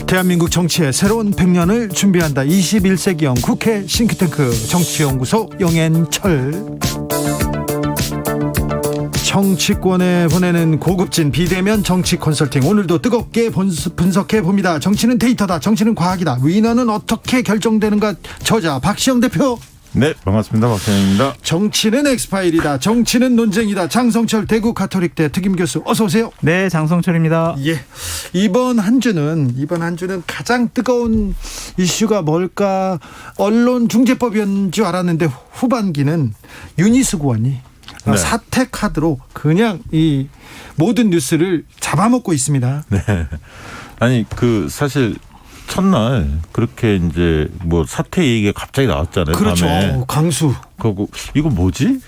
대한민국 정치의 새로운 100년을 준비한다. 21세기형 국회 싱크탱크 정치연구소 영앤철. 정치권에 보내는 고급진 비대면 정치 컨설팅, 오늘도 뜨겁게 분석해 봅니다. 정치는 데이터다, 정치는 과학이다, 위너는 어떻게 결정되는가. 저자 박시영 대표. 네, 반갑습니다. 박시영입니다. 정치는 엑스파일이다, 정치는 논쟁이다. 장성철 대구 가톨릭대 특임 교수, 어서 오세요. 네, 장성철입니다. 예, 이번 한 주는 가장 뜨거운 이슈가 뭘까? 언론중재법인 줄 알았는데 후반기는 윤희숙 의원이 네. 사퇴 카드로 그냥 이 모든 뉴스를 잡아먹고 있습니다. 네. 아니, 사실 첫날 그렇게 이제 뭐 사퇴 얘기가 갑자기 나왔잖아요. 그렇죠. 밤에. 강수. 그리고 이거 뭐지?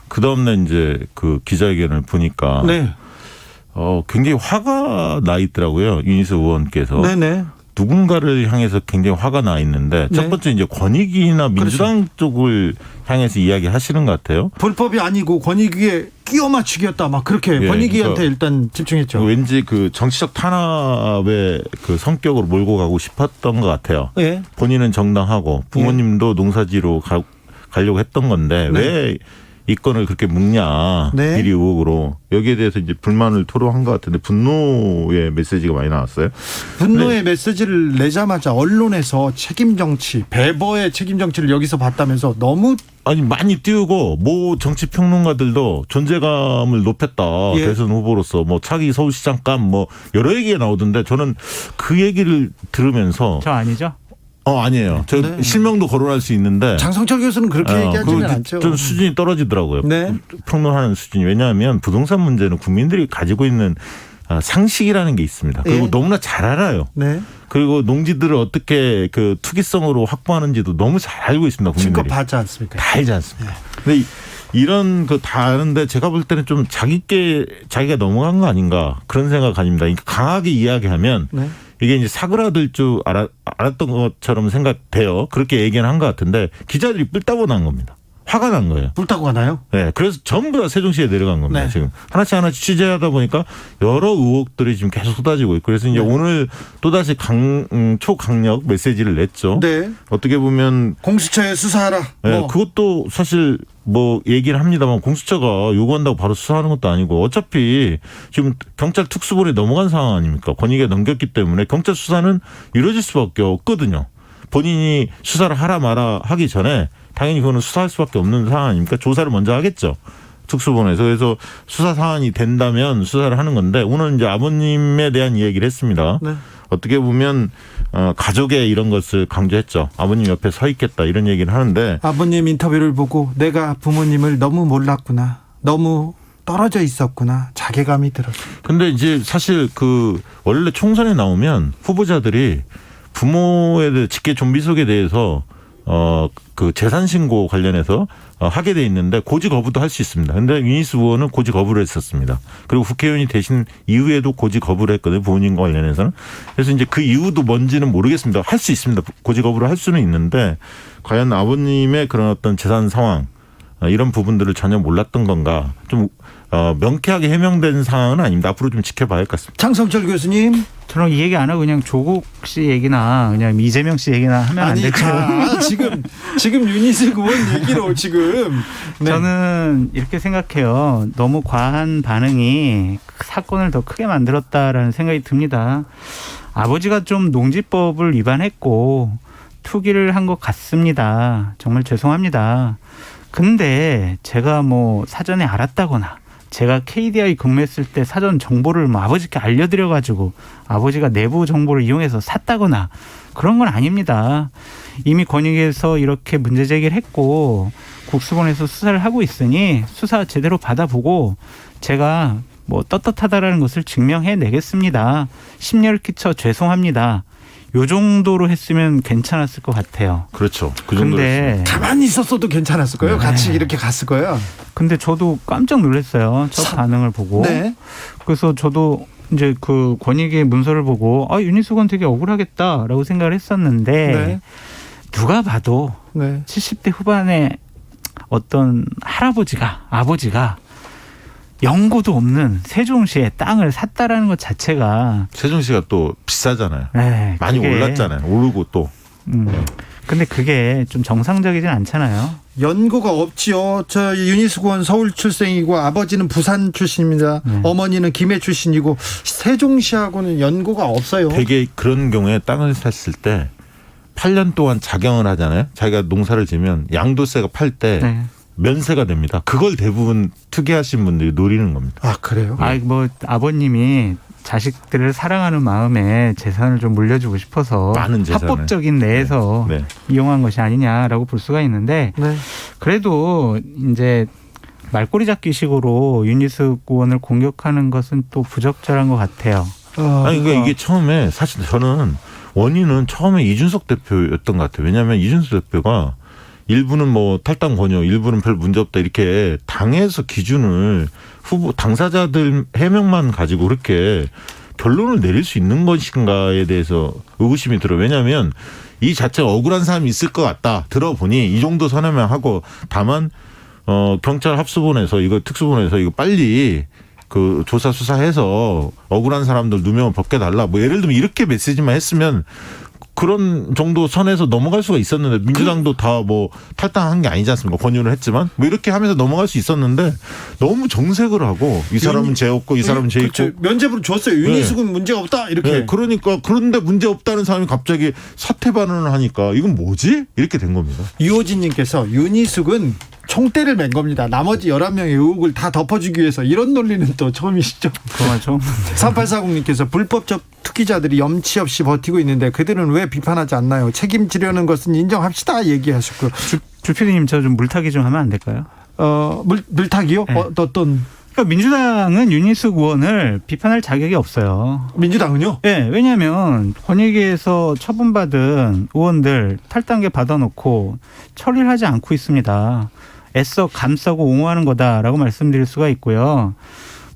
그 다음날 이제 그 기자회견을 보니까 네. 굉장히 화가 나 있더라고요. 윤희숙 의원께서. 네네. 누군가를 향해서 굉장히 화가 나 있는데 첫 번째 이제 권익위나 민주당 쪽을 향해서 이야기하시는 것 같아요. 불법이 아니고 권익위에 끼워 맞추기였다, 막 그렇게 권익위한테 그러니까 일단 집중했죠. 왠지 그 정치적 탄압의 그 성격으로 몰고 가고 싶었던 것 같아요. 예. 본인은 정당하고 부모님도 농사지로 가려고 했던 건데 네. 왜 이 건을 그렇게 묵냐, 네. 비리 의혹으로. 여기에 대해서 이제 불만을 토로한 것 같은데 분노의 메시지가 많이 나왔어요. 분노의 메시지를 내자마자 언론에서 책임 정치, 배버의 책임 정치를 여기서 봤다면서 너무 많이 띄우고 정치 평론가들도 존재감을 높였다. 예. 대선 후보로서 차기 서울시장감 여러 얘기가 나오던데 저는 그 얘기를 들으면서 저 아니죠? 아니에요. 저 네. 실명도 거론할 수 있는데 장성철 교수는 그렇게 얘기하지는 않죠. 좀 수준이 떨어지더라고요. 네. 평론하는 수준이. 왜냐하면 부동산 문제는 국민들이 가지고 있는 상식이라는 게 있습니다. 그리고 예. 너무나 잘 알아요. 네. 그리고 농지들을 어떻게 그 투기성으로 확보하는지도 너무 잘 알고 있습니다. 국민들이. 실컷 봤지 않습니까? 다 알지 않습니까? 근데 이런 다 아는데 제가 볼 때는 좀 자기가 넘어간 거 아닌가 그런 생각 아닙니다. 강하게 이야기하면 네. 이게 이제 사그라들 줄 알았던 것처럼 생각돼요. 그렇게 얘기는 한 것 같은데 기자들이 뿔따고 난 겁니다. 화가 난 거예요. 불타고 가나요? 네, 그래서 전부 다 세종시에 내려간 겁니다. 네. 지금 하나씩 취재하다 보니까 여러 의혹들이 지금 계속 쏟아지고 있고 그래서 이제 오늘 또다시 초강력 메시지를 냈죠. 네. 어떻게 보면 공수처에 수사하라. 네, 그것도 사실 얘기를 합니다만 공수처가 요구한다고 바로 수사하는 것도 아니고 어차피 지금 경찰 특수본에 넘어간 상황 아닙니까? 권익위에 넘겼기 때문에 경찰 수사는 이루어질 수밖에 없거든요. 본인이 수사를 하라 마라 하기 전에 당연히 그거는 수사할 수밖에 없는 상황 아닙니까? 조사를 먼저 하겠죠. 특수본에서. 그래서 수사 사안이 된다면 수사를 하는 건데 오늘 이제 아버님에 대한 이야기를 했습니다. 네. 어떻게 보면 가족의 이런 것을 강조했죠. 아버님 옆에 서 있겠다 이런 얘기를 하는데 아버님 인터뷰를 보고 내가 부모님을 너무 몰랐구나, 너무 떨어져 있었구나, 자괴감이 들었어요. 근데 이제 사실 원래 총선에 나오면 후보자들이 부모에 대해 직계 좀비속에 대해서 재산 신고 관련해서 하게 돼 있는데 고지 거부도 할 수 있습니다. 근데 윤희숙 의원은 고지 거부를 했었습니다. 그리고 국회의원이 되신 이후에도 고지 거부를 했거든요. 부모님과 관련해서는. 그래서 이제 그 이유도 뭔지는 모르겠습니다. 할 수 있습니다. 고지 거부를 할 수는 있는데 과연 아버님의 그런 어떤 재산 상황 이런 부분들을 전혀 몰랐던 건가 좀 명쾌하게 해명된 상황은 아닙니다. 앞으로 좀 지켜봐야 할 것 같습니다. 장성철 교수님. 저는 이 얘기 안 하고 그냥 조국 씨 얘기나 그냥 이재명 씨 얘기나 하면 안 될까요? 지금 윤희숙 의원 얘기로 지금. 네. 저는 이렇게 생각해요. 너무 과한 반응이 사건을 더 크게 만들었다라는 생각이 듭니다. 아버지가 좀 농지법을 위반했고 투기를 한 것 같습니다. 정말 죄송합니다. 근데 제가 사전에 알았다거나 제가 KDI 근무했을 때 사전 정보를 아버지께 알려드려가지고 아버지가 내부 정보를 이용해서 샀다거나 그런 건 아닙니다. 이미 권익위에서 이렇게 문제 제기를 했고 국수본에서 수사를 하고 있으니 수사 제대로 받아보고 제가 떳떳하다라는 것을 증명해내겠습니다. 심려를 끼쳐 죄송합니다. 요 정도로 했으면 괜찮았을 것 같아요. 그렇죠. 그 정도로 근데 가만히 있었어도 괜찮았을 거예요. 네. 같이 이렇게 갔을 거예요. 근데 저도 깜짝 놀랐어요. 첫 반응을 보고. 네. 그래서 저도 이제 그 권익위의 문서를 보고 윤희숙 의원 되게 억울하겠다라고 생각을 했었는데 네. 누가 봐도 네. 70대 후반의 어떤 아버지가 연고도 없는 세종시에 땅을 샀다라는 것 자체가 세종시가 또 비싸잖아요. 네, 많이 올랐잖아요. 오르고 또. 근데 그게 좀 정상적이진 않잖아요. 연고가 없지요. 저 윤희숙 의원 서울 출생이고 아버지는 부산 출신입니다. 네. 어머니는 김해 출신이고 세종시하고는 연고가 없어요. 되게 그런 경우에 땅을 샀을 때 8년 동안 작용을 하잖아요. 자기가 농사를 지면 양도세가 팔 때 네. 면세가 됩니다. 그걸 대부분 투기하신 분들이 노리는 겁니다. 아 그래요? 뭐 아버님이 자식들을 사랑하는 마음에 재산을 좀 물려주고 싶어서 많은 재산을. 합법적인 내에서 네. 이용한 것이 아니냐라고 볼 수가 있는데 네. 그래도 이제 말꼬리 잡기식으로 윤희숙 의원을 공격하는 것은 또 부적절한 것 같아요. 아니 그러니까 이게 처음에 사실 저는 원인은 처음에 이준석 대표였던 것 같아요. 왜냐하면 이준석 대표가 일부는 뭐 탈당 권유, 일부는 별 문제 없다 이렇게 당에서 기준을 후보 당사자들 해명만 가지고 그렇게 결론을 내릴 수 있는 것인가에 대해서 의구심이 들어요. 왜냐하면 이 자체가 억울한 사람이 있을 것 같다 들어보니 이 정도 선회만 하고 다만 경찰 합수본에서 이거 특수본에서 이거 빨리 그 조사 수사해서 억울한 사람들 누명을 벗겨달라. 뭐 예를 들면 이렇게 메시지만 했으면 그런 정도 선에서 넘어갈 수가 있었는데 민주당도 다 뭐 탈당한 게 아니지 않습니까? 권유를 했지만 뭐 이렇게 하면서 넘어갈 수 있었는데 너무 정색을 하고 이 사람은 죄 없고 이 사람은 죄 있고 그렇죠. 면죄부를 줬어요. 윤희숙은 문제가 없다 이렇게. 네, 그러니까 그런데 문제 없다는 사람이 갑자기 사퇴 발언을 하니까 이건 뭐지? 이렇게 된 겁니다. 유호진님께서 윤희숙은 총대를 맨 겁니다. 나머지 11명의 의혹을 다 덮어주기 위해서 이런 논리는 또 처음이시죠. 그건 좀 3840님께서 불법적 투기자들이 염치 없이 버티고 있는데 그들은 왜 비판하지 않나요? 책임지려는 것은 인정합시다 얘기하셨고. 주 PD님 저 좀 물타기 좀 하면 안 될까요? 물타기요? 네. 어떤? 그러니까 민주당은 윤희숙 의원을 비판할 자격이 없어요. 민주당은요? 네, 왜냐하면 권익위에서 처분받은 의원들 탈당계 받아놓고 처리를 하지 않고 있습니다. 애써 감싸고 옹호하는 거다라고 말씀드릴 수가 있고요.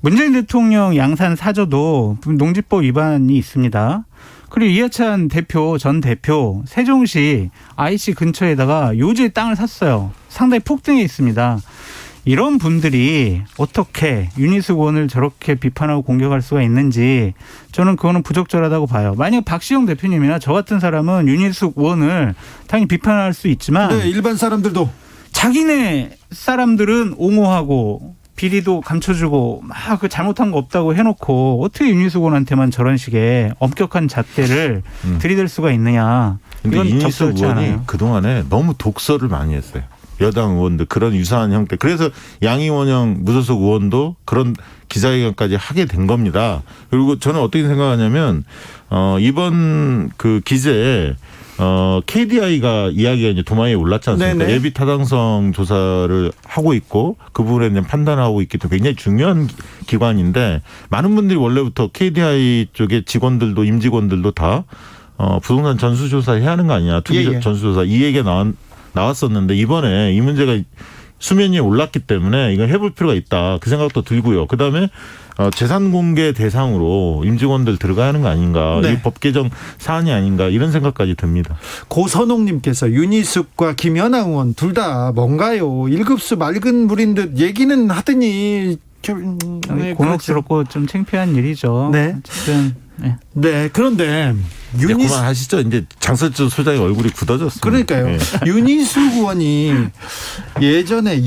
문재인 대통령 양산 사저도 농지법 위반이 있습니다. 그리고 이해찬 대표 전 대표 세종시 IC 근처에다가 요지의 땅을 샀어요. 상당히 폭등해 있습니다. 이런 분들이 어떻게 윤희숙 의원을 저렇게 비판하고 공격할 수가 있는지 저는 그거는 부적절하다고 봐요. 만약 박시영 대표님이나 저 같은 사람은 윤희숙 의원을 당연히 비판할 수 있지만 네, 일반 사람들도 자기네 사람들은 옹호하고 비리도 감춰주고 막 그 잘못한 거 없다고 해놓고 어떻게 윤희숙 의원한테만 저런 식의 엄격한 잣대를 들이댈 수가 있느냐. 근데 이건 윤희숙 적절치 의원이 않아요. 그동안에 너무 독설을 많이 했어요. 여당 의원들 그런 유사한 형태. 그래서 양이원영 무소속 의원도 그런 기자회견까지 하게 된 겁니다. 그리고 저는 어떻게 생각하냐면 이번 그 기재에 KDI가 이야기가 이제 도마에 올랐지 않습니까? 네네. 예비 타당성 조사를 하고 있고 그 부분에 대한 판단하고 있기 때문에 굉장히 중요한 기관인데 많은 분들이 원래부터 KDI 쪽의 직원들도 임직원들도 다 부동산 전수조사 해야 하는 거 아니냐. 투기 예, 예. 전수조사 이 얘기가 나왔었는데 이번에 이 문제가 수면 위에 올랐기 때문에 이거 해볼 필요가 있다. 그 생각도 들고요. 그다음에 재산 공개 대상으로 임직원들 들어가야 하는 거 아닌가. 네. 이 법 개정 사안이 아닌가 이런 생각까지 듭니다. 고선홍님께서 윤희숙과 김연아 의원 둘 다 뭔가요? 1급수 맑은 물인 듯 얘기는 하더니 네, 곤혹스럽고 좀 창피한 일이죠. 네. 어쨌든 네. 네, 그런데 이제 그만하시죠. 이제 장설준 소장의 얼굴이 굳어졌습니다. 그러니까요. 예. 윤희숙 의원이 예전에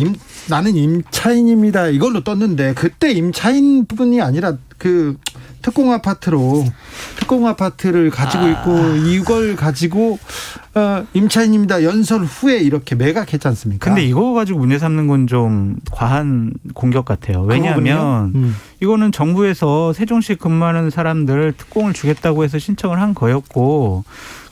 나는 임차인입니다 이걸로 떴는데 그때 임차인 분이 아니라 그 특공 아파트를 가지고 있고 이걸 가지고 임차인입니다 연설 후에 이렇게 매각했지 않습니까? 근데 이거 가지고 문제 삼는 건 좀 과한 공격 같아요. 왜냐하면 이거는 정부에서 세종시 근무하는 사람들 특공을 주겠다고 해서 신청을 한 거였고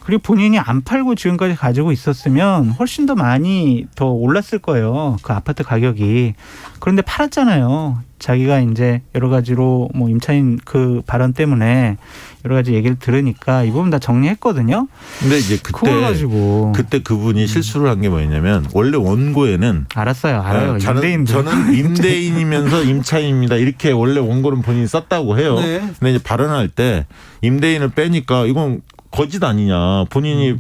그리고 본인이 안 팔고 지금까지 가지고 있었으면 훨씬 더 많이 더 올랐을 거예요. 그 아파트 가격이. 그런데 팔았잖아요. 자기가 이제 여러 가지로 뭐 임차인 그 발언 때문에 여러 가지 얘기를 들으니까 이 부분 다 정리했거든요. 근데 이제 그걸 가지고 그때 그분이 실수를 한 게 뭐냐면 원래 원고에는 알아요. 저는 임대인이면서 임차인입니다. 이렇게 원래 원고는 본인이 썼다고 해요. 네. 근데 이제 발언할 때 임대인을 빼니까 이건 거짓 아니냐. 본인이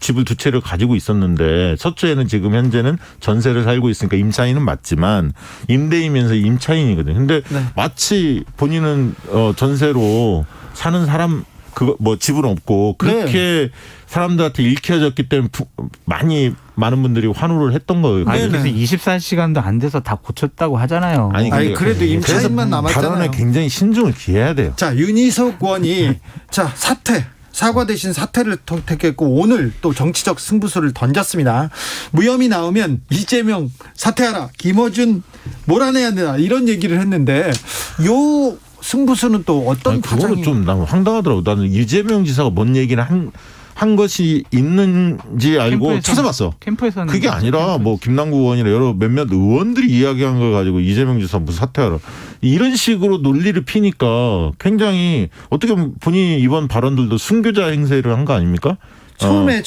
집을 두 채를 가지고 있었는데 서초에는 지금 현재는 전세를 살고 있으니까 임차인은 맞지만 임대이면서 임차인이거든요. 근데 네. 마치 본인은 전세로 사는 사람 그거 뭐 집은 없고 그렇게 사람들한테 읽혀졌기 때문에 많은 분들이 환호를 했던 거예요. 아니, 네네. 그래서 24시간도 안 돼서 다 고쳤다고 하잖아요. 아니, 그래도 임차인만 남았잖아요. 발언에 굉장히 신중을 기해야 돼요. 자, 윤희석 의원이 자, 사과 대신 사퇴를 택했고 오늘 또 정치적 승부수를 던졌습니다. 무혐의 나오면 이재명 사퇴하라, 김어준 몰아내야 된다 이런 얘기를 했는데 요 승부수는 또 어떤 그거는 파장이? 좀 나는 황당하더라고. 나는 이재명 지사가 뭔 얘기를 한 것이 있는지 알고 찾아봤어. 캠프에서는 그게 아니라 뭐 김남국 의원이나 여러 몇몇 의원들이 이야기한 걸 가지고 이재명 지사 무슨 사퇴하라 이런 식으로 논리를 피니까 굉장히 어떻게 보면 본인이 이번 발언들도 순교자 행세를 한 거 아닙니까? 처음에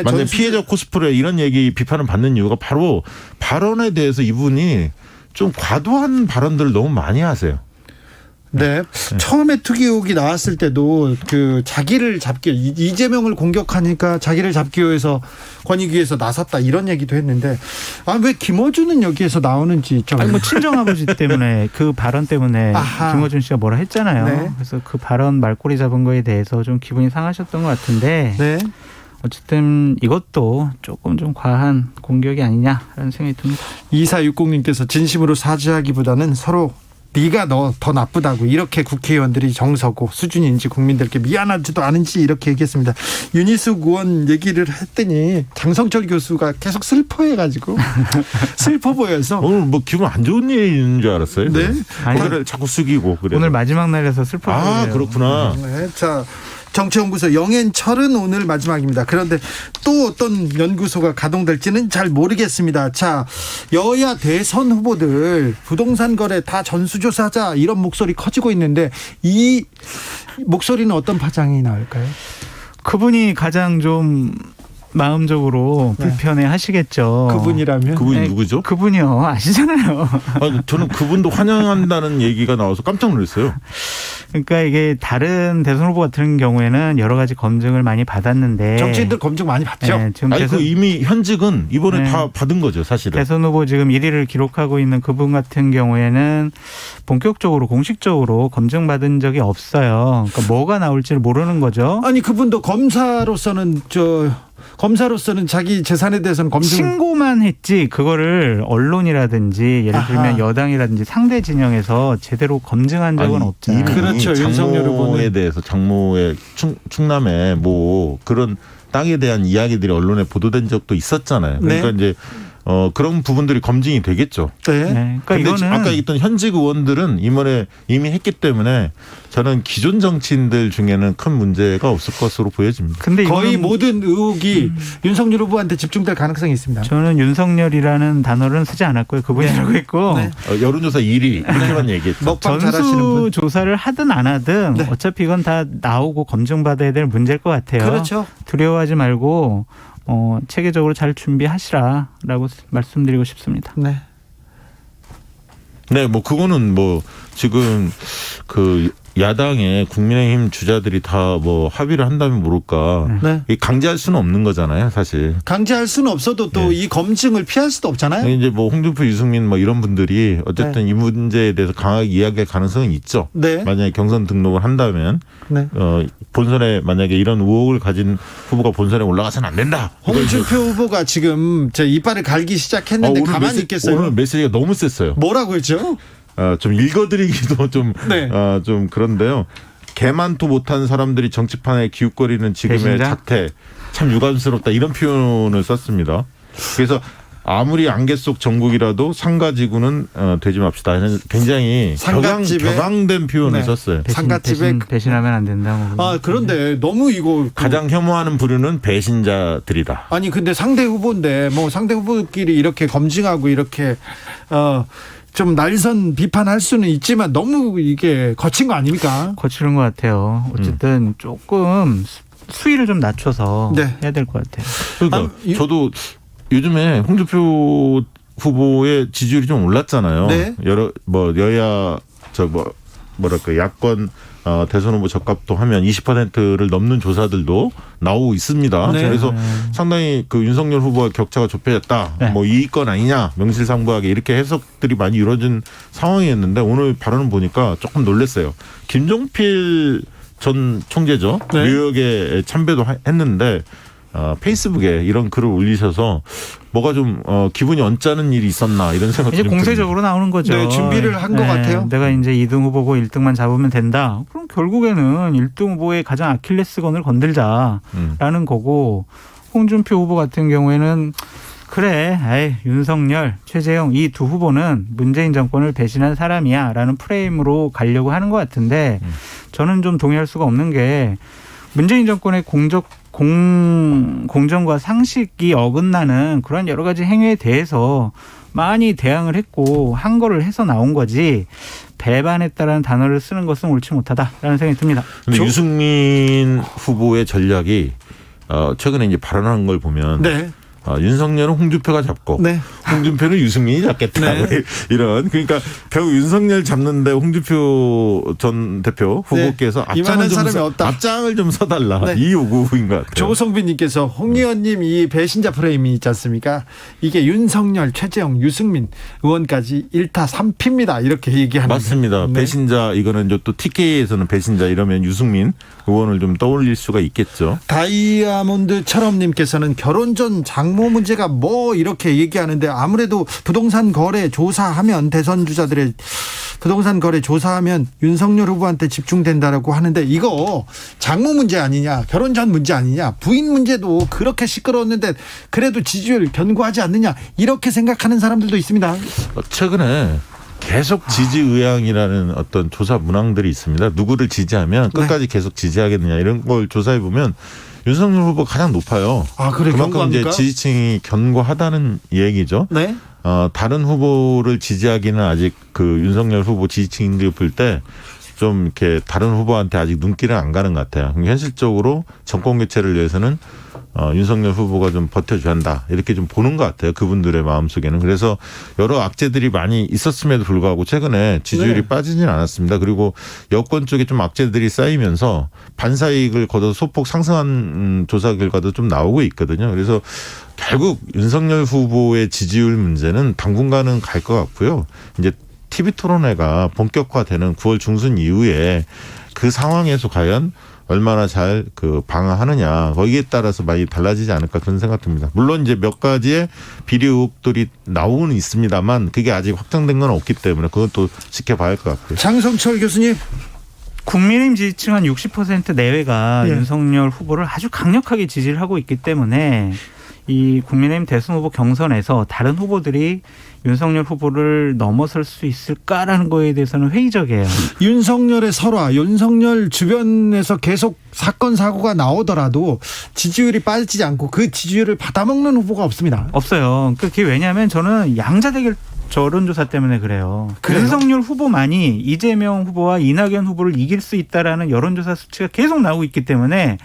만약 피해자 코스프레 이런 얘기 비판을 받는 이유가 바로 발언에 대해서 이분이 좀 과도한 발언들을 너무 많이 하세요. 네. 처음에 투기 의혹이 나왔을 때도 그 자기를 잡기 이재명을 공격하니까 자기를 잡기 위해서 권익위에서 나섰다 이런 얘기도 했는데 왜 김어준은 여기에서 나오는지 좀. 아니 뭐 친정아버지 때문에 그 발언 때문에 아하. 김어준 씨가 뭐라 했잖아요. 네. 그래서 그 발언 말꼬리 잡은 거에 대해서 좀 기분이 상하셨던 것 같은데 네. 어쨌든 이것도 조금 좀 과한 공격이 아니냐라는 생각이 듭니다. 2460님께서 진심으로 사죄하기보다는 서로 네가 너 더 나쁘다고 이렇게 국회의원들이 정서고 수준인지 국민들께 미안하지도 않은지 이렇게 얘기했습니다. 윤희숙 의원 얘기를 했더니 장성철 교수가 계속 슬퍼해가지고 슬퍼 보여서 오늘 뭐 기분 안 좋은 일이 있는 줄 알았어요. 네. 고개를 자꾸 숙이고 그래서. 오늘 마지막 날에서 슬퍼 보여요. 그렇구나. 네, 자 정치연구소 영앤철은 오늘 마지막입니다. 그런데 또 어떤 연구소가 가동될지는 잘 모르겠습니다. 자, 여야 대선 후보들 부동산 거래 다 전수조사하자 이런 목소리 커지고 있는데 이 목소리는 어떤 파장이 나올까요? 그분이 가장 좀 마음적으로 불편해 하시겠죠. 그분이라면? 그분이 네, 누구죠? 그분이요. 아시잖아요. 저는 그분도 환영한다는 얘기가 나와서 깜짝 놀랐어요. 그러니까 이게 다른 대선 후보 같은 경우에는 여러 가지 검증을 많이 받았는데 정치인들 검증 많이 받죠? 네, 지금 이미 현직은 이번에 네. 다 받은 거죠, 사실은. 대선 후보 지금 1위를 기록하고 있는 그분 같은 경우에는 본격적으로 공식적으로 검증받은 적이 없어요. 그러니까 뭐가 나올지를 모르는 거죠. 아니 그분도 검사로서는 자기 재산에 대해서는 검증 신고만 했지 그거를 언론이라든지 예를 들면 아하. 여당이라든지 상대 진영에서 제대로 검증한 적은 없잖아요. 이미 그렇죠. 윤석열 장모에 후보는. 대해서 장모의 충남에 뭐 그런 땅에 대한 이야기들이 언론에 보도된 적도 있었잖아요. 그러니까 네. 이제 그런 부분들이 검증이 되겠죠. 네. 네, 그러니까 근데 이거는 아까 있던 현직 의원들은 이번에 이미 했기 때문에 저는 기존 정치인들 중에는 큰 문제가 없을 것으로 보여집니다. 근데 거의 이거는 모든 의혹이 윤석열 후보한테 집중될 가능성이 있습니다. 저는 윤석열이라는 단어는 쓰지 않았고요. 그분이라고 했고 네. 여론조사 1위 이렇게만 얘기했죠. 먹방 잘하시는 전수 분. 조사를 하든 안 하든 네. 어차피 이건 다 나오고 검증받아야 될 문제일 것 같아요. 그렇죠. 두려워하지 말고 체계적으로 잘 준비하시라라고 말씀드리고 싶습니다. 네. 네, 뭐 그거는 뭐 지금 그 야당의 국민의힘 주자들이 다 뭐 합의를 한다면 모를까. 네. 이 강제할 수는 없는 거잖아요, 사실. 강제할 수는 없어도 또 이 검증을 피할 수도 없잖아요. 이제 뭐 홍준표, 유승민 뭐 이런 분들이 어쨌든 이 문제에 대해서 강하게 이야기할 가능성은 있죠. 네. 만약에 경선 등록을 한다면 네. 본선에 만약에 이런 의혹을 가진 후보가 본선에 올라가서는 안 된다. 홍준표 후보가 지금 제 이빨을 갈기 시작했는데 가만히 있겠어요? 오늘 메시지가 너무 셌어요. 뭐라고 했죠? 좀 읽어드리기도 좀, 네. 좀 그런데요. 개만투 못한 사람들이 정치판에 기웃거리는 지금의 배신자? 자태 참 유감스럽다 이런 표현을 썼습니다. 그래서 아무리 안개 속 정국이라도 상가지구는 되지 맙시다. 굉장히 격앙된 표현을 네. 썼어요. 상가집에 배신하면 안 된다고. 그런데 너무 이거 가장 혐오하는 부류는 배신자들이다. 아니 근데 상대 후보인데 뭐 상대 후보끼리 이렇게 검증하고 이렇게 좀 날선 비판할 수는 있지만 너무 이게 거친 거 아닙니까? 거치는 것 같아요. 어쨌든 조금 수위를 좀 낮춰서 네. 해야 될 것 같아요. 그러니까 저도 요즘에 홍준표 후보의 지지율이 좀 올랐잖아요. 네. 여야 뭐랄까 야권 대선 후보 적합도 하면 20%를 넘는 조사들도 나오고 있습니다. 네. 그래서 상당히 그 윤석열 후보와 격차가 좁혀졌다. 네. 뭐 이익건 아니냐, 명실상부하게 이렇게 해석들이 많이 이루어진 상황이었는데 오늘 발언을 보니까 조금 놀랐어요. 김종필 전 총재죠. 네. 뉴욕에 참배도 했는데 페이스북에 이런 글을 올리셔서 뭐가 좀 기분이 언짢은 일이 있었나 이런 생각이 이제 좀 공세적으로 나오는 거죠. 네, 준비를 한 것 같아요. 내가 이제 2등 후보고 1등만 잡으면 된다. 그럼 결국에는 1등 후보의 가장 아킬레스건을 건들자라는 거고, 홍준표 후보 같은 경우에는 그래, 윤석열, 최재형 이 두 후보는 문재인 정권을 배신한 사람이야라는 프레임으로 가려고 하는 것 같은데, 저는 좀 동의할 수가 없는 게 문재인 정권의 공정과 상식이 어긋나는 그런 여러 가지 행위에 대해서 많이 대항을 했고 한 거를 해서 나온 거지, 배반했다라는 단어를 쓰는 것은 옳지 못하다라는 생각이 듭니다. 근데 유승민 후보의 전략이 최근에 이제 발언한 걸 보면 네. 윤석열은 홍준표가 잡고 네. 홍준표는 유승민이 잡겠다. 네. 이런, 그러니까 결국 윤석열 잡는데 홍준표 전 대표 후보께서 네. 이만한 사람이 없다. 앞장을 좀 서달라. 네. 이 요구인 것 같아요. 조성빈님께서 홍 의원님 이 배신자 프레임이 있지 않습니까? 이게 윤석열, 최재형, 유승민 의원까지 1타 3피입니다. 이렇게 얘기하는. 맞습니다. 네. 배신자, 이거는 또 TK에서는 배신자 이러면 유승민 의원을 좀 떠올릴 수가 있겠죠. 다이아몬드처럼님께서는 결혼 전 장모 문제가 뭐 이렇게 얘기하는데, 아무래도 부동산 거래 조사하면 대선 주자들의 부동산 거래 조사하면 윤석열 후보한테 집중된다라고 하는데, 이거 장모 문제 아니냐, 결혼 전 문제 아니냐, 부인 문제도 그렇게 시끄러웠는데 그래도 지지율 견고하지 않느냐, 이렇게 생각하는 사람들도 있습니다. 최근에 계속 지지 의향이라는 어떤 조사 문항들이 있습니다. 누구를 지지하면 끝까지 계속 지지하겠느냐 이런 걸 조사해 보면 윤석열 후보 가장 높아요. 아, 그래, 그만큼 견고합니까? 이제 지지층이 견고하다는 얘기죠. 네. 다른 후보를 지지하기는 아직 그 윤석열 후보 지지층들이 볼 때 좀 이렇게 다른 후보한테 아직 눈길은 안 가는 것 같아요. 현실적으로 정권 교체를 위해서는 윤석열 후보가 좀 버텨줘야 한다, 이렇게 좀 보는 것 같아요. 그분들의 마음속에는. 그래서 여러 악재들이 많이 있었음에도 불구하고 최근에 지지율이 네. 빠지진 않았습니다. 그리고 여권 쪽에 좀 악재들이 쌓이면서 반사이익을 거둬서 소폭 상승한 조사 결과도 좀 나오고 있거든요. 그래서 결국 윤석열 후보의 지지율 문제는 당분간은 갈 것 같고요. 이제 TV 토론회가 본격화되는 9월 중순 이후에 그 상황에서 과연 얼마나 잘 그 방어하느냐, 거기에 따라서 많이 달라지지 않을까, 그런 생각 듭니다. 물론 이제 몇 가지의 비리 의혹들이 나오는 있습니다만 그게 아직 확정된 건 없기 때문에 그것도 지켜봐야 할 것 같고요. 장성철 교수님. 국민의힘 지지층 한 60% 내외가 예. 윤석열 후보를 아주 강력하게 지지를 하고 있기 때문에 이 국민의힘 대선 후보 경선에서 다른 후보들이 윤석열 후보를 넘어설 수 있을까라는 거에 대해서는 회의적이에요. 윤석열의 설화, 윤석열 주변에서 계속 사건 사고가 나오더라도 지지율이 빠지지 않고 그 지지율을 받아먹는 후보가 없습니다. 없어요. 그게 왜냐하면 저는 양자 대결 저론조사 때문에 그래요. 그래요? 윤석열 후보만이 이재명 후보와 이낙연 후보를 이길 수 있다라는 여론조사 수치가 계속 나오고 있기 때문에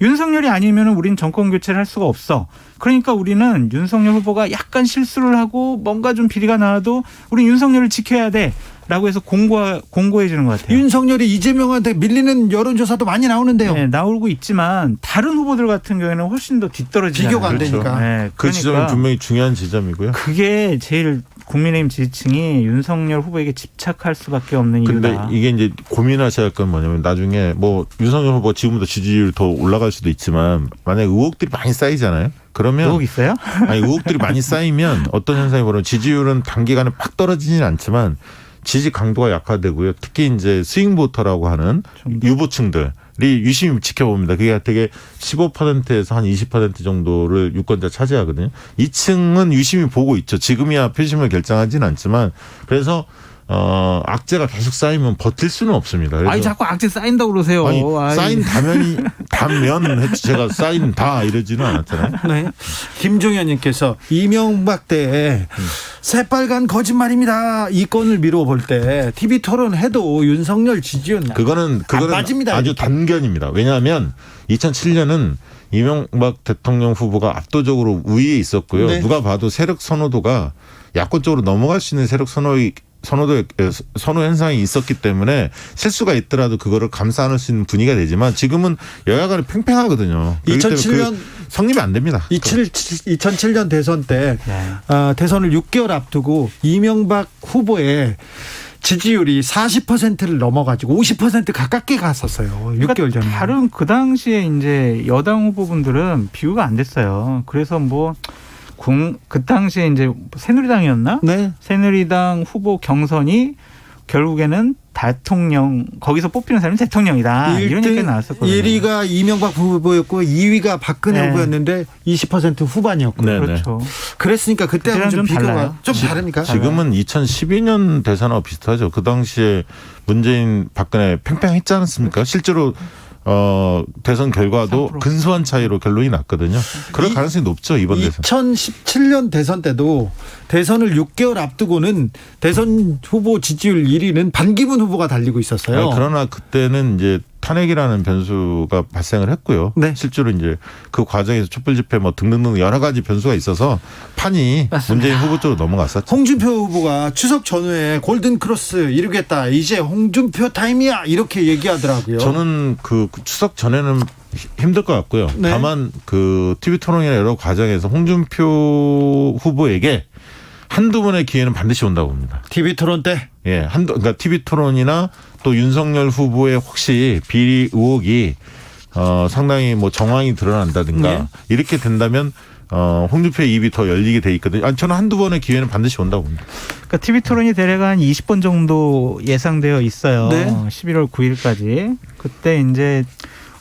윤석열이 아니면 우린 정권 교체를 할 수가 없어. 그러니까 우리는 윤석열 후보가 약간 실수를 하고 뭔가 좀 비리가 나와도 우리 윤석열을 지켜야 돼라고 해서 공고해 주는 것 같아요. 윤석열이 이재명한테 밀리는 여론조사도 많이 나오는데요. 네, 나오고 있지만 다른 후보들 같은 경우에는 훨씬 더 뒤떨어지잖아요. 비교가 안 되니까. 네, 그 지점은 분명히 중요한 지점이고요. 그게 제일 국민의힘 지지층이 윤석열 후보에게 집착할 수밖에 없는 근데 이유다. 이게 이제 고민하셔야 할 건 뭐냐면, 나중에 뭐 윤석열 후보 지금보다 지지율 더 올라갈 수도 있지만 만약에 의혹들이 많이 쌓이잖아요. 그러면 의혹 있어요? 아니, 의혹들이 많이 쌓이면 어떤 현상이 벌어지면 지지율은 단기간에 팍 떨어지진 않지만 지지 강도가 약화되고요. 특히 이제 스윙 보터라고 하는 유보층들이 유심히 지켜봅니다. 그게 되게 15%에서 한 20% 정도를 유권자 차지하거든요. 이 층은 유심히 보고 있죠. 지금이야 표심을 결정하지는 않지만, 그래서 악재가 계속 쌓이면 버틸 수는 없습니다. 그래서 아니 자꾸 악재 쌓인다고 그러세요. 아니, 아이. 쌓인 단면 했지, 제가 쌓인 다 이러지는 않았잖아요. 네. 김종현님께서 이명박 때 새빨간 거짓말입니다, 이 건을 미뤄볼 때 TV 토론해도 윤석열 지지율 그거는 빠집니다, 아주 이렇게. 단견입니다. 왜냐하면 2007년은 이명박 대통령 후보가 압도적으로 우위에 있었고요. 네. 누가 봐도 세력 선호도가 야권 쪽으로 넘어갈 수 있는 세력 선호 현상이 있었기 때문에 실수가 있더라도 그거를 감싸 안을 수 있는 분위기가 되지만 지금은 여야 간에 팽팽하거든요. 2007년 성립이 안 됩니다. 2007년 대선 때 네. 대선을 6개월 앞두고 이명박 후보의 지지율이 40%를 넘어가지고 50% 가깝게 갔었어요. 6개월 전에. 다른 그 당시에 이제 여당 후보분들은 비교가 안 됐어요. 그래서 뭐 그 당시에 이제 새누리당이었나? 네. 새누리당 후보 경선이 결국에는 대통령 거기서 뽑히는 사람이 대통령이다. 이런 얘기가 나왔었거든요. 1위가 이명박 후보였고 2위가 박근혜 네. 후보였는데 20% 후반이었고. 네, 그렇죠. 그랬으니까 그때하고 좀 비교가 달라요. 좀 다릅니까? 지금은 2012년 대선하고 비슷하죠. 그 당시에 문재인 박근혜 팽팽했지 않았습니까? 실제로 대선 결과도 3%. 근소한 차이로 결론이 났거든요. 그럴 가능성이 높죠, 이번 대선. 2017년 대선 때도 대선을 6개월 앞두고는 대선 후보 지지율 1위는 반기문 후보가 달리고 있었어요. 그러나 그때는 이제 탄핵이라는 변수가 발생을 했고요. 네. 실제로 이제 그 과정에서 촛불 집회 뭐 등등등 여러 가지 변수가 있어서 판이 맞습니다. 문재인 후보 쪽으로 넘어갔었죠. 홍준표 후보가 추석 전후에 골든크로스 이루겠다. 이제 홍준표 타임이야. 이렇게 얘기하더라고요. 저는 그 추석 전에는 힘들 것 같고요. 네. 다만 그 TV 토론이나 여러 과정에서 홍준표 후보에게 한두 번의 기회는 반드시 온다고 봅니다. TV 토론 때. 예, 그러니까 TV 토론이나 또 윤석열 후보의 혹시 비리 의혹이 상당히 뭐 정황이 드러난다든가 네. 이렇게 된다면 홍준표의 입이 더 열리게 돼 있거든요. 아니, 저는 한두 번의 기회는 반드시 온다고 봅니다. 그러니까 TV 토론이 대략 한 20번 정도 예상되어 있어요. 네. 11월 9일까지. 그때 이제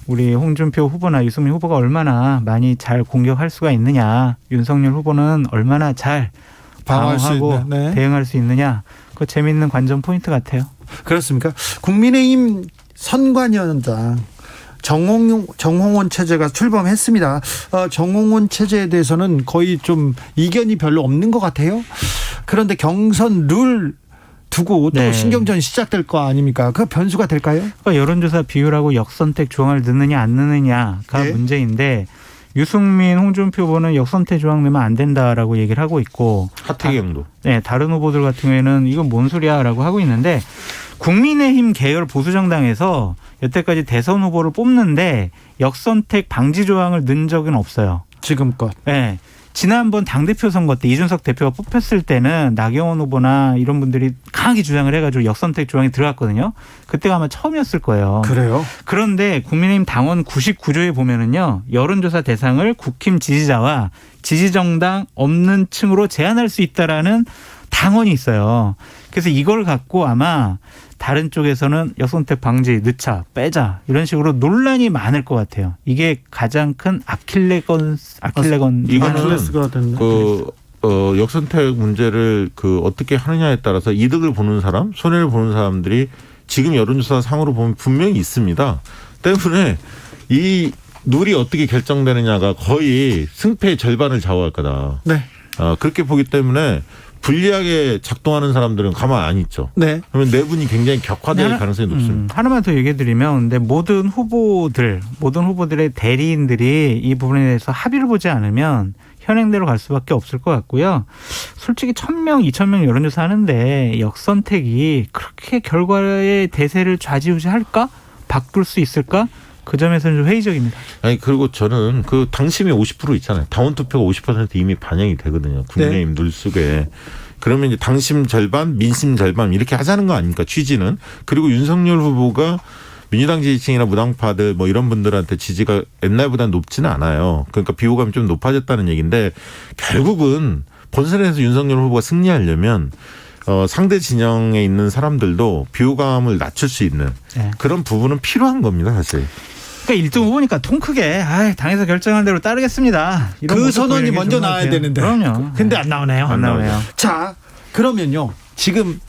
우리 홍준표 후보나 유승민 후보가 얼마나 많이 잘 공격할 수가 있느냐, 윤석열 후보는 얼마나 잘 방어할 수 방어하고 있는, 네. 대응할 수 있느냐, 그 재미있는 관전 포인트 같아요. 그렇습니까? 국민의힘 선관위원장 정홍원 체제가 출범했습니다. 정홍원 체제에 대해서는 거의 좀 이견이 별로 없는 것 같아요. 그런데 경선 룰 두고 또 네. 신경전이 시작될 거 아닙니까? 그 변수가 될까요? 그러니까 여론조사 비율하고 역선택 조항을 넣느냐 안 넣느냐가 네. 문제인데, 유승민, 홍준표 후보는 역선택 조항 넣으면 안 된다라고 얘기를 하고 있고, 하태경도. 네, 다른 후보들 같은 경우에는 이건 뭔 소리야라고 하고 있는데, 국민의힘 계열 보수정당에서 여태까지 대선 후보를 뽑는데 역선택 방지 조항을 넣은 적은 없어요. 지금껏. 네. 지난번 당대표 선거 때 이준석 대표가 뽑혔을 때는 나경원 후보나 이런 분들이 강하게 주장을 해가지고 역선택 조항이 들어갔거든요. 그때가 아마 처음이었을 거예요. 그래요? 그런데 국민의힘 당원 99조에 보면은요, 여론조사 대상을 국힘 지지자와 지지정당 없는 층으로 제한할 수 있다라는 당원이 있어요. 그래서 이걸 갖고 아마 다른 쪽에서는 역선택 방지 넣자 빼자 이런 식으로 논란이 많을 것 같아요. 이게 가장 큰 아킬레건 이거는 아킬레스건이 됐네. 역선택 문제를 어떻게 하느냐에 따라서 이득을 보는 사람, 손해를 보는 사람들이 지금 여론조사 상으로 보면 분명히 있습니다. 때문에 이 룰이 어떻게 결정되느냐가 거의 승패의 절반을 좌우할 거다. 네. 그렇게 보기 때문에 불리하게 작동하는 사람들은 가만 안 있죠. 네. 그러면 내분이 굉장히 격화될 가능성이 높습니다. 하나만 더 얘기해 드리면, 근데 모든 후보들의 대리인들이 이 부분에 대해서 합의를 보지 않으면 현행대로 갈 수밖에 없을 것 같고요. 솔직히 1,000명, 2,000명 여론조사 하는데 역선택이 그렇게 결과의 대세를 좌지우지할까? 바꿀 수 있을까? 그 점에서는 좀 회의적입니다. 아니, 그리고 저는 당심이 50% 있잖아요. 당원 투표가 50% 이미 반영이 되거든요. 국민의힘 룰 속에. 그러면 이제 당심 절반, 민심 절반 이렇게 하자는 거 아닙니까? 취지는. 그리고 윤석열 후보가 민주당 지지층이나 무당파들 뭐 이런 분들한테 지지가 옛날보다 높지는 않아요. 그러니까 비호감이 좀 높아졌다는 얘기인데, 결국은 본선에서 윤석열 후보가 승리하려면 상대 진영에 있는 사람들도 비호감을 낮출 수 있는 그런 부분은 필요한 겁니다, 사실. 그러니까 1등 후보니까 통 크게 당에서 결정한 대로 따르겠습니다. 이런 그 모습 선언이 보이는 게 먼저 좋은 것 나와야 같아요. 되는데. 그럼요. 근데 안 나오네요. 안 나오네요. 자, 그러면요. 지금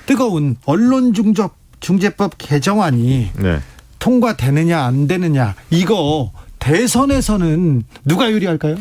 뜨거운 언론중재법 개정안이 네. 통과되느냐 안 되느냐, 이거 대선에서는 누가 유리할까요?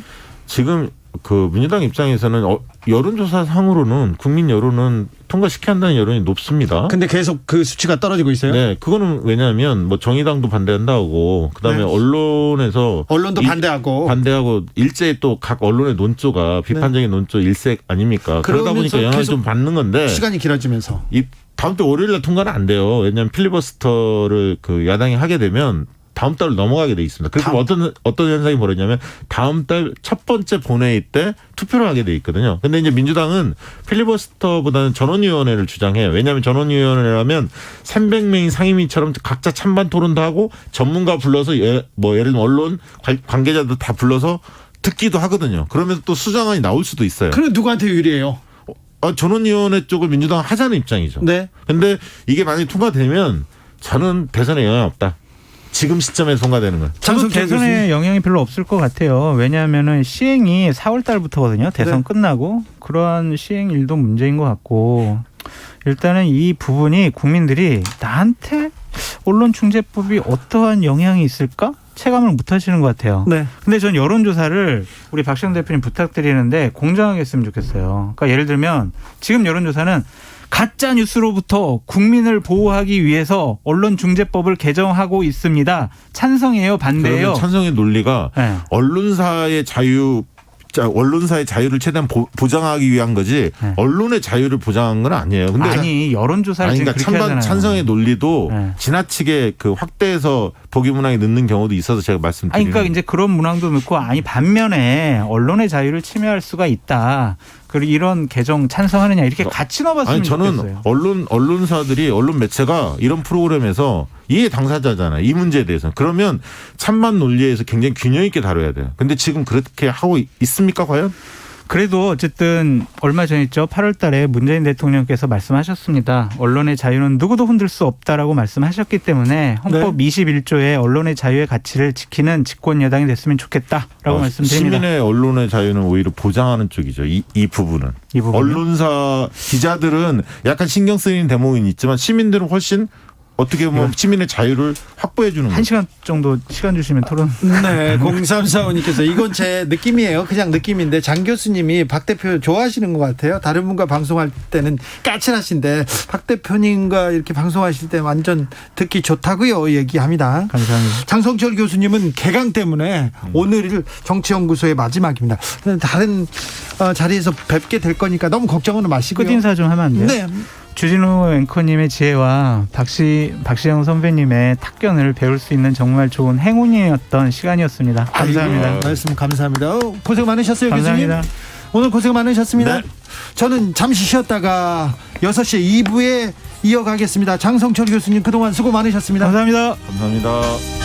지금 그 민주당 입장에서는 여론조사 상으로는 국민 여론은 통과시켜야 한다는 여론이 높습니다. 근데 계속 그 수치가 떨어지고 있어요? 네, 그거는 왜냐하면 뭐 정의당도 반대한다고 그다음에 네. 언론에서 언론도 반대하고 일제히 또 각 언론의 논조가 비판적인 논조 일색 아닙니까? 그러다 그러면서 보니까 영향을 계속 좀 받는 건데 시간이 길어지면서 이 다음 주 월요일날 통과는 안 돼요. 왜냐하면 필리버스터를 그 야당이 하게 되면 다음 달로 넘어가게 돼 있습니다. 그래서 어떤 현상이 벌어지냐면 다음 달 첫 번째 본회의 때 투표를 하게 돼 있거든요. 근데 이제 민주당은 필리버스터보다는 전원위원회를 주장해요. 왜냐하면 전원위원회라면 300명이 상임위처럼 각자 찬반 토론도 하고 전문가 불러서 예를 들면 언론 관계자들 다 불러서 듣기도 하거든요. 그러면서 또 수정안이 나올 수도 있어요. 그럼 누구한테 유리해요? 전원위원회 쪽을 민주당은 하자는 입장이죠. 네. 근데 이게 만약에 통과되면 저는 대선에 영향 없다. 지금 시점에 통과되는 건. 저도 대선에 영향이 별로 없을 것 같아요. 왜냐하면은 시행이 4월 달부터거든요. 대선 네. 끝나고 그러한 시행일도 문제인 것 같고 일단은 이 부분이 국민들이 나한테 언론중재법이 어떠한 영향이 있을까? 체감을 못 하시는 것 같아요. 네. 근데 전 여론조사를 우리 박시영 대표님 부탁드리는데 공정하게 했으면 좋겠어요. 그러니까 예를 들면 지금 여론조사는 가짜 뉴스로부터 국민을 보호하기 위해서 언론중재법을 개정하고 있습니다. 찬성해요, 반대해요? 그러면 찬성의 논리가 네. 언론사의 자유를 최대한 보장하기 위한 거지 네. 언론의 자유를 보장한 건 아니에요. 근데 아니 여론조사를 지금 그러니까 그렇게 하잖아요. 찬성의 논리도 네. 지나치게 그 확대해서 보기 문항에 넣는 경우도 있어서 제가 말씀드리는. 아니, 그러니까 이제 그런 문항도 넣고 아니 반면에 언론의 자유를 침해할 수가 있다. 그리고 이런 개정 찬성하느냐 이렇게 같이 넣어봤으면 아니 저는 좋겠어요. 언론사들이 언론 매체가 이런 프로그램에서 이해 당사자잖아요. 이 문제에 대해서. 그러면 찬반 논리에서 굉장히 균형 있게 다뤄야 돼요. 근데 지금 그렇게 하고 있습니까 과연? 그래도 어쨌든 얼마 전이죠. 8월 달에 문재인 대통령께서 말씀하셨습니다. 언론의 자유는 누구도 흔들 수 없다라고 말씀하셨기 때문에 헌법 21조의 언론의 자유의 가치를 지키는 집권 여당이 됐으면 좋겠다라고 말씀드립니다. 시민의 언론의 자유는 오히려 보장하는 쪽이죠. 이 부분은. 이 부분은? 언론사 기자들은 약간 신경 쓰이는 대목은 있지만 시민들은 훨씬 어떻게 보면 시민의 자유를 확보해 주는 거죠. 1시간 정도 시간 주시면 토론. 네, 0345님께서 이건 제 느낌이에요. 그냥 느낌인데 장 교수님이 박 대표 좋아하시는 것 같아요. 다른 분과 방송할 때는 까칠하신데 박 대표님과 이렇게 방송하실 때 완전 듣기 좋다고요 얘기합니다. 감사합니다. 장성철 교수님은 개강 때문에 오늘 정치연구소의 마지막입니다. 다른 자리에서 뵙게 될 거니까 너무 걱정은 마시고요. 끝인사 좀 하면 안 돼요? 네. 주진우 앵커님의 지혜와 박시영 선배님의 탁견을 배울 수 있는 정말 좋은 행운이었던 시간이었습니다. 감사합니다. 아이고, 말씀 감사합니다. 고생 많으셨어요, 감사합니다. 교수님. 오늘 고생 많으셨습니다. 네. 저는 잠시 쉬었다가 6시에 2부에 이어가겠습니다. 장성철 교수님 그동안 수고 많으셨습니다. 감사합니다. 감사합니다.